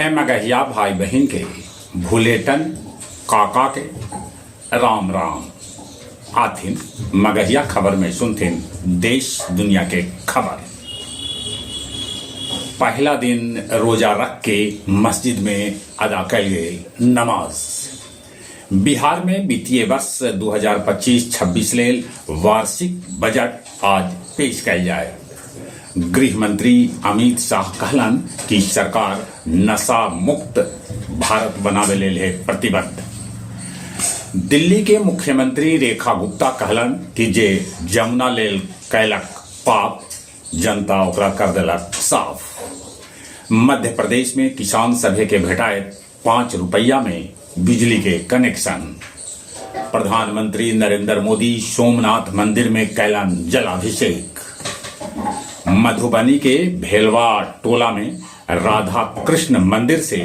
कहे मगहिया भाई बहन के, भूलेटन काका के, राम राम। आथिन मगहिया खबर में सुनथिन देश दुनिया के खबर। पहला दिन रोजा रख के मस्जिद में अदा कल गई नमाज। बिहार में वित्तीय वर्ष 2025-26 लेल वार्षिक बजट आज पेश कल जाए। गृह मंत्री अमित शाह कहलन कि सरकार नशा मुक्त भारत बनावे लेल है प्रतिबद्ध। दिल्ली के मुख्यमंत्री रेखा गुप्ता कहलन कि जे जमुना लेल कैलक पाप जनता ओकरा कर देलक साफ। मध्य प्रदेश में किसान सभे के भेटाए 5 रुपया में बिजली के कनेक्शन। प्रधानमंत्री नरेंद्र मोदी सोमनाथ मंदिर में कैलन जलाभिषेक। मधुबनी के भेलवा टोला में राधा कृष्ण मंदिर से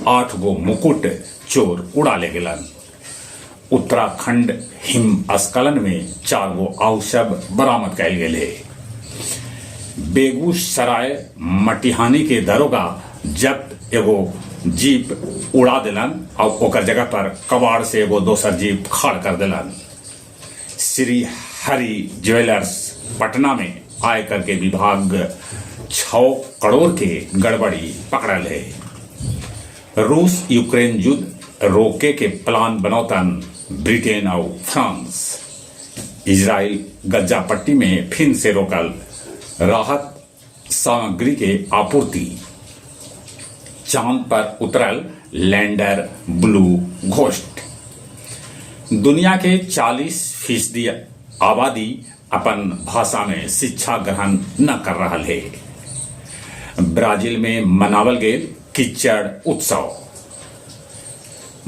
8 गो मुकुट चोर उड़ा ले गेलन। उत्तराखंड हिमस्खलन में 4 गो अवशव बरामद कैल गेल। बेगूसराय मटिहानी के दरोगा जब्त एगो जीप उड़ा दिलन और ओकर जगह पर कबाड़ से एगो दोसर जीप खड़ कर दिलन। श्री हरि ज्वेलर्स पटना में आयकर के विभाग 6 करोड़ के गड़बड़ी पकड़ल है। रूस यूक्रेन युद्ध रोके के प्लान बनौतन ब्रिटेन और फ्रांस। इजराइल गज्जा पट्टी में फिर से रोकल राहत सामग्री के आपूर्ति। चांद पर उतरल लैंडर ब्लू घोस्ट। दुनिया के 40% आबादी अपन भाषा में शिक्षा ग्रहण न कर रहा है। ब्राजील में मनावल गेल किच्चड़ उत्सव।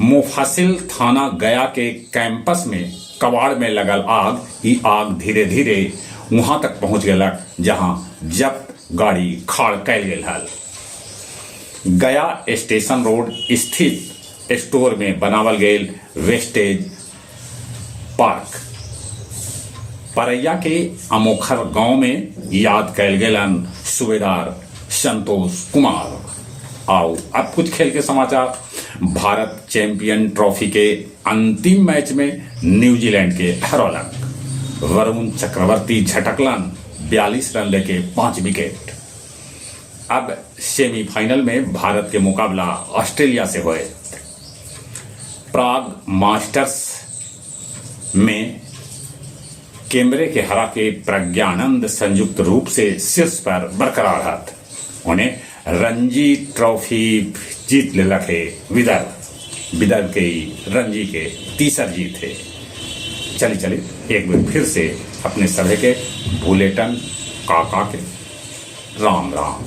मुफासिल थाना गया के कैंपस में कबाड़ में लगल आग, ही आग धीरे धीरे वहां तक पहुंच गलक जहां जब्त गाड़ी खाड़ कैल गेल हल। गया स्टेशन रोड स्थित स्टोर में बनावल गेल वेस्टेज पार्क। परैया के अमोखर गांव में याद कैल गेलन सूबेदार संतोष कुमार। आओ अब कुछ खेल के समाचार। भारत चैंपियन ट्रॉफी के अंतिम मैच में न्यूजीलैंड के हरौलक। वरुण चक्रवर्ती झटकलन 42 रन लेके 5 विकेट। अब सेमीफाइनल में भारत के मुकाबला ऑस्ट्रेलिया से हुए। प्राग मास्टर्स में कैमरे के हरा के प्रज्ञानंद संयुक्त रूप से शीर्ष पर बरकरार हाथ। उन्हें रणजी ट्रॉफी जीत ले रखे। विदर्भ के रणजी के तीसर जीत है। चलिए एक बार फिर से अपने सभी के भूलेटन काका के राम राम।